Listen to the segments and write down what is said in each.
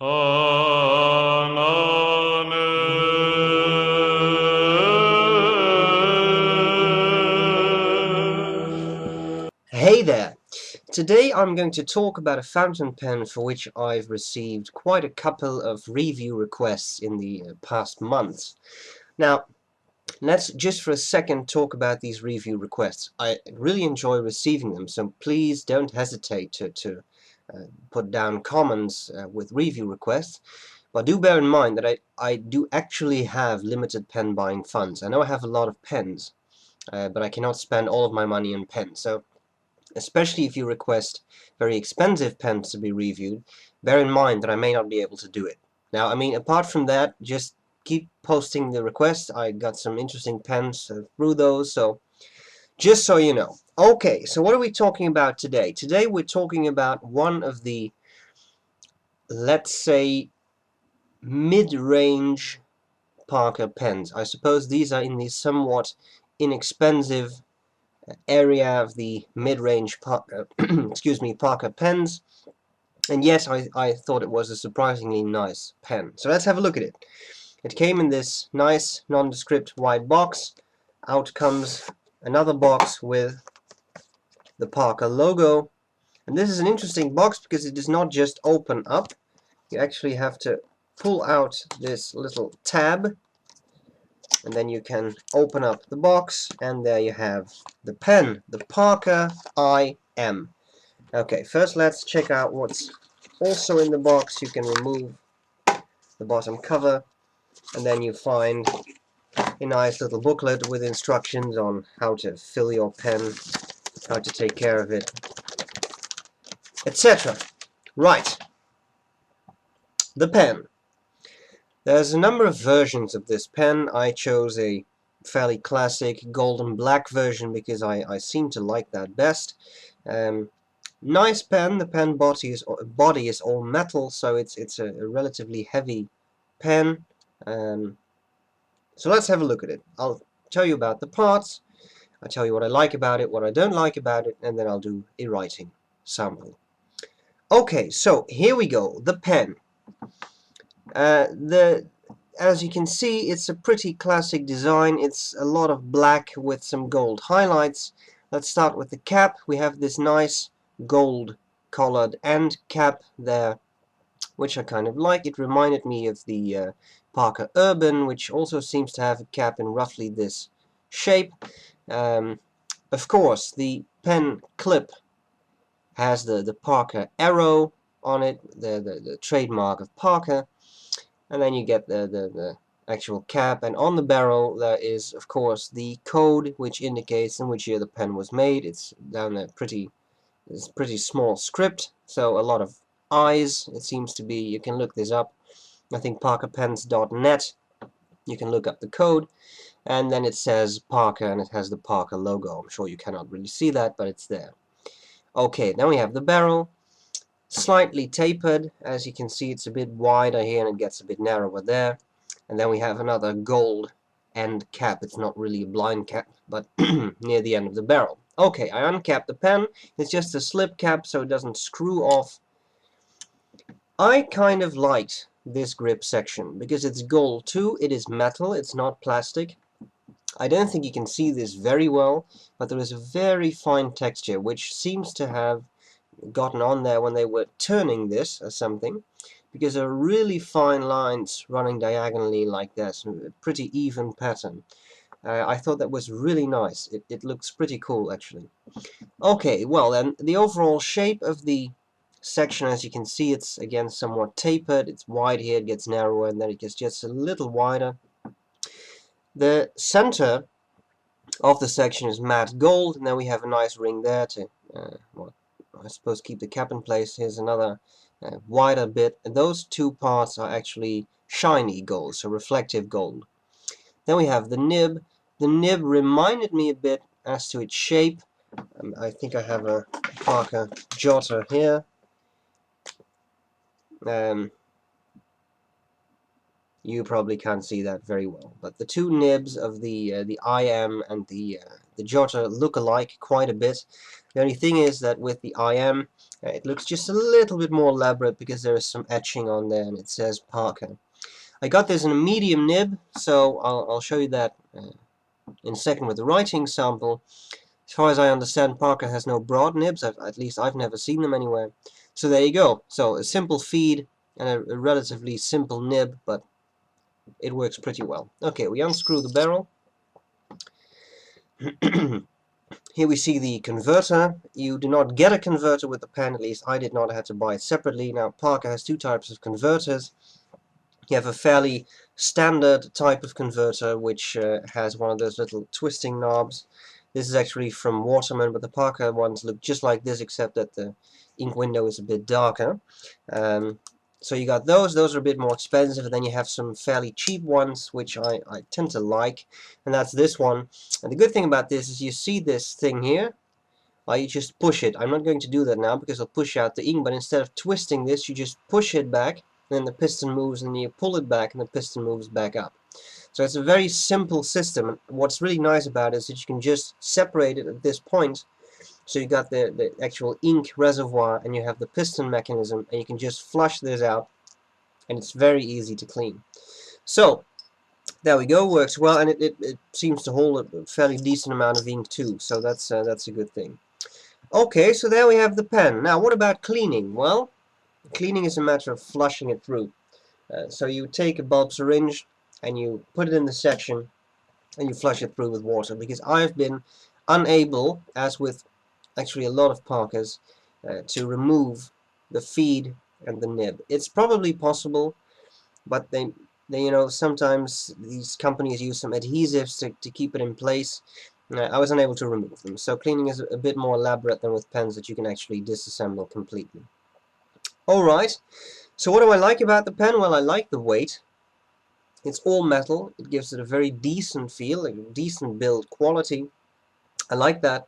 Hey there! Today I'm going to talk about a fountain pen for which I've received quite a couple of review requests in the past months. Now, let's just for a second talk about these review requests. I really enjoy receiving them, so please don't hesitate to put down comments with review requests. But do bear in mind that I do actually have limited pen buying funds. I know I have a lot of pens, but I cannot spend all of my money on pens. So especially if you request very expensive pens to be reviewed, bear in mind that I may not be able to do it. Now, I mean, apart from that, just keep posting the requests. I got some interesting pens through those, so just so you know. Okay, so what are we talking about today? Today we're talking about one of the, let's say, mid-range Parker pens. I suppose these are in the somewhat inexpensive area of the mid-range Parker pens. And yes, I thought it was a surprisingly nice pen. So let's have a look at it. It came in this nice nondescript white box. Out comes another box with the Parker logo. And this is an interesting box because it does not just open up. You actually have to pull out this little tab, and then you can open up the box, and there you have the pen, the Parker IM. Okay, first let's check out what's also in the box. You can remove the bottom cover, and then you find a nice little booklet with instructions on how to fill your pen, how to take care of it, etc. Right, the pen. There's a number of versions of this pen. I chose a fairly classic golden black version because I seem to like that best. Nice pen. The pen body is all metal, so it's a relatively heavy pen. So let's have a look at it. I'll tell you about the parts, I'll tell you what I like about it, what I don't like about it, and then I'll do a writing sample. Okay, so here we go, the pen. As you can see, it's a pretty classic design. It's a lot of black with some gold highlights. Let's start with the cap. We have this nice gold colored end cap there, which I kind of like. It reminded me of the Parker Urban, which also seems to have a cap in roughly this shape. Of course, the pen clip has the Parker arrow on it, the trademark of Parker, and then you get the actual cap, and on the barrel there is, of course, the code which indicates in which year the pen was made. It's down there it's pretty small script, so a lot of I's, it seems to be. You can look this up. I think parkerpens.net. You can look up the code, and then it says Parker, and it has the Parker logo. I'm sure you cannot really see that, but it's there. Okay, then we have the barrel, slightly tapered. As you can see, it's a bit wider here, and it gets a bit narrower there. And then we have another gold end cap. It's not really a blind cap, but near the end of the barrel. Okay, I uncap the pen. It's just a slip cap, so it doesn't screw off. I kind of liked this grip section because it's gold too. It is metal, it's not plastic. I don't think you can see this very well, but there is a very fine texture which seems to have gotten on there when they were turning this or something, because there are really fine lines running diagonally like this, a pretty even pattern. I thought that was really nice. It looks pretty cool, actually. Okay, well then, the overall shape of the section, as you can see, it's again somewhat tapered. It's wide here, it gets narrower, and then it gets just a little wider. The center of the section is matte gold, and then we have a nice ring there to, well, I suppose, keep the cap in place. Here's another wider bit, and those two parts are actually shiny gold, so reflective gold. Then we have the nib. The nib reminded me a bit as to its shape. I think I have a Parker jotter here. You probably can't see that very well, but the two nibs of the IM and the Jotter look alike quite a bit. The only thing is that with the IM, it looks just a little bit more elaborate because there is some etching on there and it says Parker. I got this in a medium nib, so I'll show you that in a second with the writing sample. As far as I understand, Parker has no broad nibs, at least I've never seen them anywhere. So there you go. So a simple feed and a relatively simple nib, but it works pretty well. Okay, we unscrew the barrel. Here we see the converter. You do not get a converter with the pen, at least I did not. I had to buy it separately. Now, Parker has two types of converters. You have a fairly standard type of converter, which has one of those little twisting knobs. This is actually from Waterman, but the Parker ones look just like this, except that the ink window is a bit darker. So you got those are a bit more expensive, and then you have some fairly cheap ones, which I tend to like, and that's this one. And the good thing about this is you see this thing here, you just push it. I'm not going to do that now because it'll push out the ink, but instead of twisting this, you just push it back, and then the piston moves, and you pull it back, and the piston moves back up. So it's a very simple system, and what's really nice about it is that you can just separate it at this point. So you got the actual ink reservoir and you have the piston mechanism, and you can just flush this out, and it's very easy to clean. So there we go, works well, and it seems to hold a fairly decent amount of ink too, so that's a good thing. Okay, so there we have the pen. Now what about cleaning? Well, cleaning is a matter of flushing it through. So you take a bulb syringe and you put it in the section and you flush it through with water, because I've been unable, as with actually a lot of Parkers, to remove the feed and the nib. It's probably possible, but they you know, sometimes these companies use some adhesives to keep it in place. I was unable to remove them, so cleaning is a bit more elaborate than with pens that you can actually disassemble completely. Alright, so what do I like about the pen? Well, I like the weight. It's all metal. It gives it a very decent feel, a decent build quality. I like that.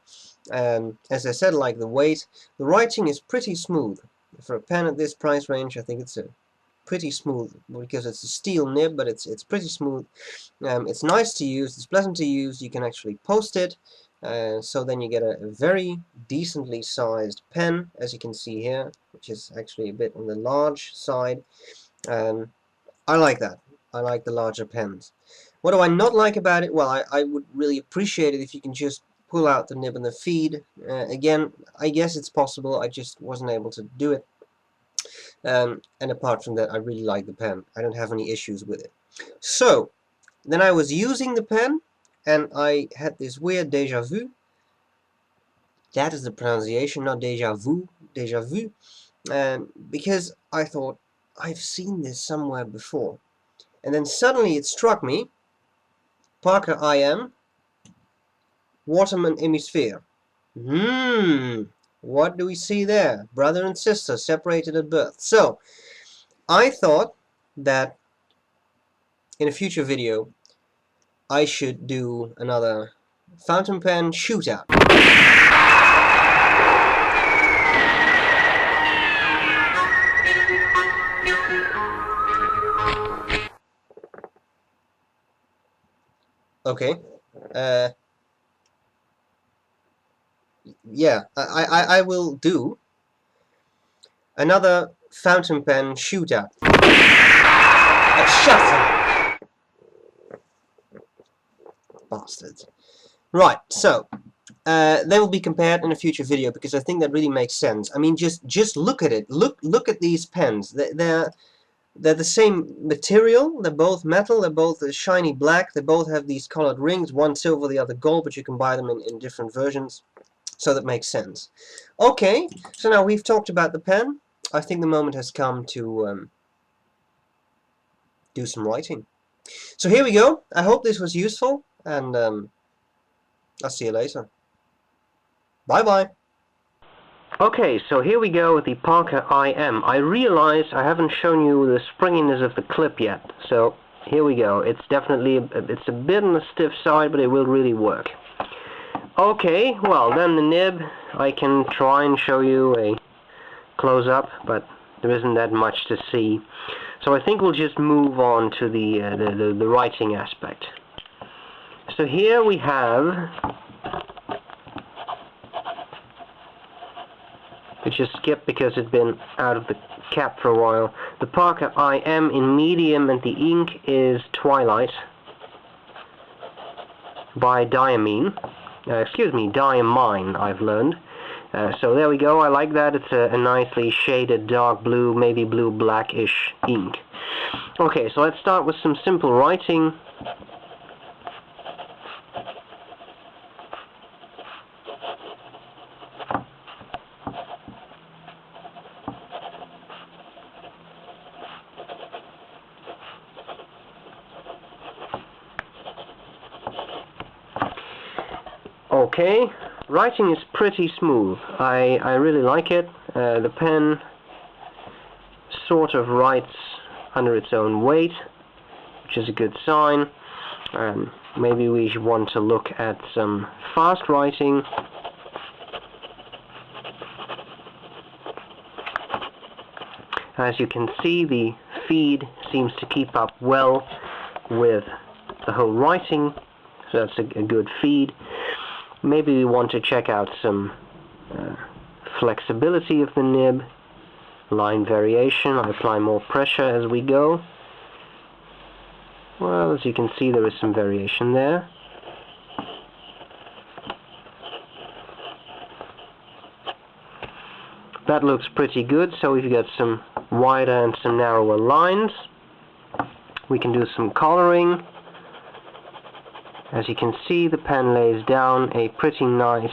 As I said, I like the weight. The writing is pretty smooth. For a pen at this price range, I think it's pretty smooth, because it's a steel nib, but it's pretty smooth. It's nice to use, it's pleasant to use. You can actually post it, so then you get a very decently sized pen, as you can see here, which is actually a bit on the large side. I like that. I like the larger pens. What do I not like about it? Well, I would really appreciate it if you can just pull out the nib and the feed. Again, I guess it's possible, I just wasn't able to do it. And apart from that, I really like the pen. I don't have any issues with it. So, then I was using the pen, and I had this weird deja vu. That is the pronunciation, not deja vu. Deja vu. Because I thought, I've seen this somewhere before. And then suddenly it struck me, Parker IM, Waterman Hemisphere. What do we see there? Brother and sister separated at birth. So, I thought that in a future video, I should do another fountain pen shootout. Okay. Yeah, I will do another fountain pen shootout. Shut up! Bastards. Right, so they will be compared in a future video, because I think that really makes sense. I mean, just look at it. Look at these pens. They're the same material. They're both metal. They're both shiny black. They both have these colored rings, one silver, the other gold, but you can buy them in different versions. So that makes sense. Okay, so now we've talked about the pen. I think the moment has come to do some writing. So here we go. I hope this was useful, and I'll see you later. Bye-bye. Okay, so here we go with the Parker IM. I realize I haven't shown you the springiness of the clip yet, so here we go. It's definitely, it's a bit on the stiff side, but it will really work. Okay, well then the nib, I can try and show you a close-up, but there isn't that much to see. So I think we'll just move on to the writing aspect. So here we have, which is skipped because it's been out of the cap for a while. The Parker IM in medium, and the ink is Twilight by Diamine. Diamine, I've learned. So there we go. I like that. It's a nicely shaded dark blue, maybe blue-blackish ink. Okay, so let's start with some simple writing. Okay, writing is pretty smooth. I really like it. The pen sort of writes under its own weight, which is a good sign. Maybe we want to look at some fast writing. As you can see, the feed seems to keep up well with the whole writing, so that's a good feed. Maybe we want to check out some flexibility of the nib, line variation. I apply more pressure as we go. Well, as you can see, there is some variation there. That looks pretty good, so we've got some wider and some narrower lines. We can do some coloring. As you can see, the pen lays down a pretty nice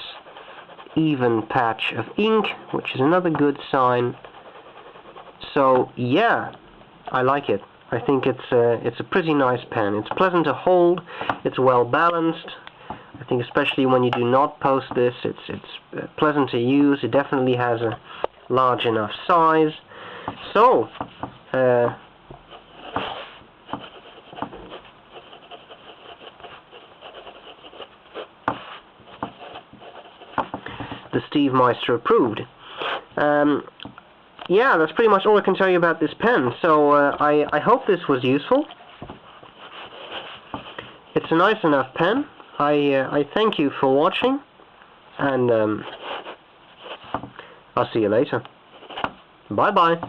even patch of ink, which is another good sign. So yeah, I like it. I think it's a pretty nice pen. It's pleasant to hold, it's well balanced. I think especially when you do not post this, it's pleasant to use. It definitely has a large enough size. So the Steve Meister approved. Yeah, that's pretty much all I can tell you about this pen. So I hope this was useful. It's a nice enough pen. I thank you for watching, and I'll see you later. Bye bye.